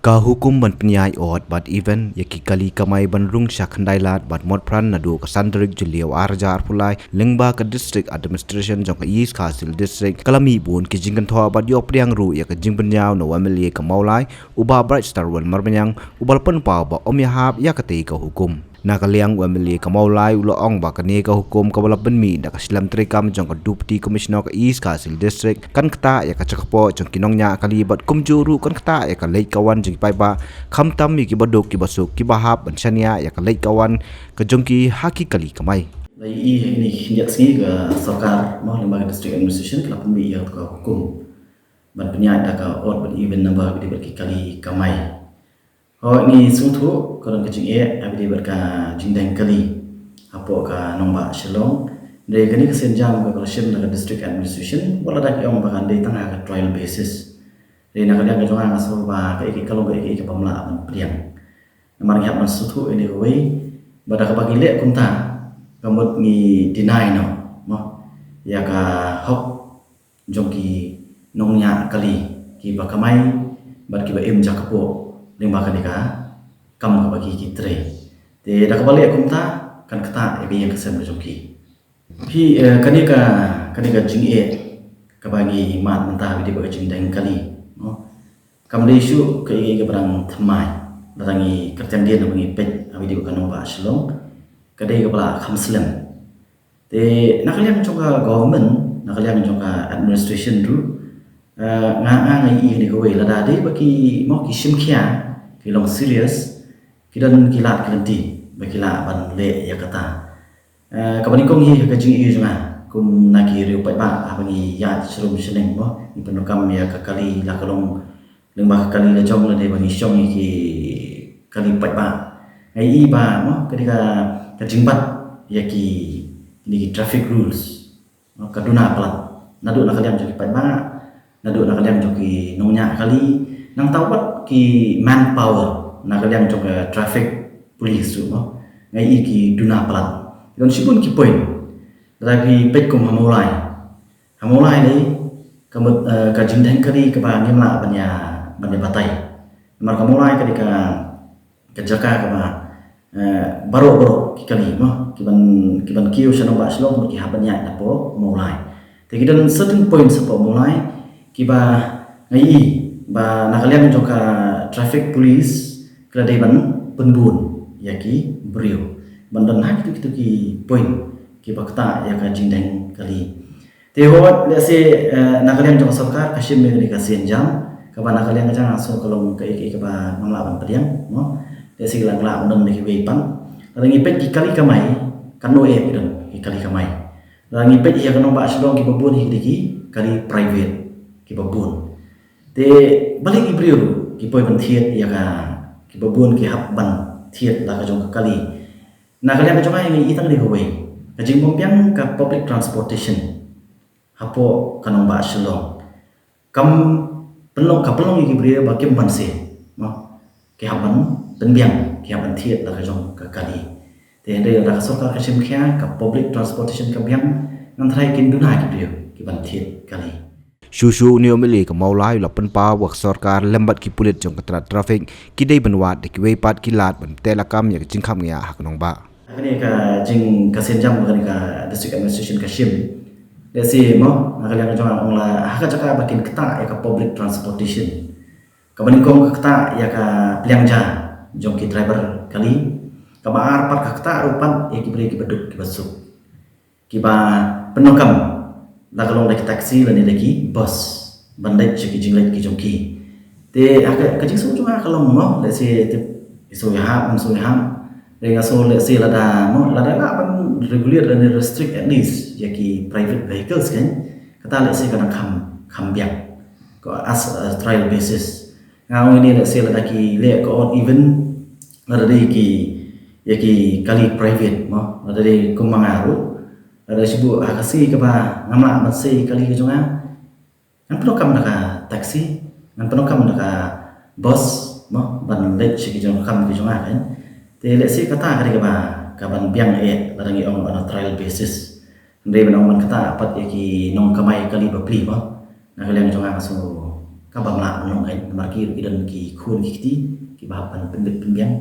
Ka hukum ban penyai ot bat event yaki kali kamai ban rung syakhandailat bat mod pran nadu ka sandrik juliaw arjar pulai lengba ka district administration jong ka east kasil district kalami bun ki jingkan thoa bat yo priang ru ya ka jingpenyaw no wameli ka maulai uba bright star wal marmanyang ubal pen pa ba om yahap ya ka te ka hukum nakaliang wameli ka maulai ulo ong ba ka ne ka hukum ka wala benmi da ka silam trikam jong ka deputy commissioner ka east kasil district kan kata ya ka cakpo jong kinongnya kalibat kumjuru kan kata ya ka late kawan pai ba kham tam mi ki badok ki basuk ki bahap ban chania ya ka late kawan ka jongki haki kali kamai lai ini hinjak sini ke sarkar mau lembaga district administration kelap mi ya ka hukum ban penyat ka ot ban event number di berki kali kamai ho ni sutu koran kecing abdi berka jindang kali apo ka nomba shalong dari kini kesenjam ka kolosiem daga district administration wala dak yong bakan dei tengah ka trial basis dari nak dia kejongan asal ba ka iki kalau ka iki ka pamla ban priang namar ngiap man sutu ini koi bada ka bagi lek kumta kamut ni deny no mo ya ka hok jongki nongnya kali ki ba kamai bad ki ba em jakapo limba ka dika kam ka bagi ki tre te da ka balik kumta kan kata ya yang kesem jongki pi kanika jing ka bagi mat mentah di ba jing dang kali kam de isu ke igi ke barang thamai barangi kerjaan dia bangi pet abi di bukan ba shalom kadai ke bala khamslam te nakalian jonga government nakalian jonga administration du nga ngai ni ko we la da de baki mo ki simkhia ki long serious ki dan ki lat ki ti baki la ban le ya kata ka bani kong hi ka jing i jonga kum naki riu pai ba abangi ya shrum sheneng mo ni penokam ya ka kali la kalong lembah kali la jong la de bani syong ki kali pai ba ai i ba mo ketika ka jingbat ya ki ni traffic rules kaduna plat nadu na kalian joki pai ba nadu na kalian joki nongnya kali nang tawat ki manpower na kalian joki traffic police mo ngai i ki duna plat don sibun ki point lagi pet kum hamulai ni kamut ka jindang kali ka ba ngemla banya batai mar kamulai ketika kejaka ka ba baro kikali mo kiban kiyo siya no ba slong ki habanya na po mulai te gidan certain points po mulai kiba ngai ba nakalian joka traffic police kada ban penbun yaki brio bandan hak itu ki point kiba kata ya ka jindang kali te hot le se nakalian joka sarkar kasim me ka senjam ka ba nakalian ka so kalong ka iki ka ba manglaban pediang mo dia silang la undang ni wepan rangi pet ki kali kamai kanu dan ki kali kamai rangi pet ya kanu ba slong ki babun hi diki kali private ki babun te balik ibriu ki poi ban thiet ya ka ki babun ki hab ban thiet la ka jong kali na kali ka jong ai ni itang di howe ka jing bompiang ka public transportation hapo kanu ba slong kam pelong ki ibriu ba kim ban se mo ki haban penbiang kia bantiet la kajong ka kali te ndai la soka ka simkhia ka public transportation ka biang nang thai kin duna ki dio ki bantiet kali Shushu ni omeli ka maulai la penpa wak sarkar lembat ki pulit jong ka traffic ki dei benwat de ki weipat ki lat ban telakam ya jingkham ya hak nong ba ani ka jing ka senjam ka ka district administration ka sim le si mo nakalian ka jong ong la hak ka bakin keta ya ka public transportation ka baningkong keta ya ka pliangja jongki driver kali kabar par kakta rupan ya kibri ki beduk ki basuk kiba penokam la kalong dak taksi la ni lagi bus bandai chiki jinglet ki jongki te aka kajing su cuma kalong mo le se te iso ya le ngaso le se la da mo la da la ban regulate and restrict at least ya ki private vehicles kan kata le se kadang kham biak ko as a trial basis ngau ini le se la ki le ko even ada ki kali private mo ada di kumangaru ada sibu akasi ke ba ngamla masih kali ke jonga kan penokam naka taksi kan penokam naka bus mo ban le si ke jonga kam ke jonga kan te le si kata kali ke ba ka ban biang ladangi on trial basis ndai ban on kata apat ki nong kamai kali bapli mo nakalian jonga so ka bang la nong ai marki ru kidan ki khun ki ti ki ba pan pen bit pen yang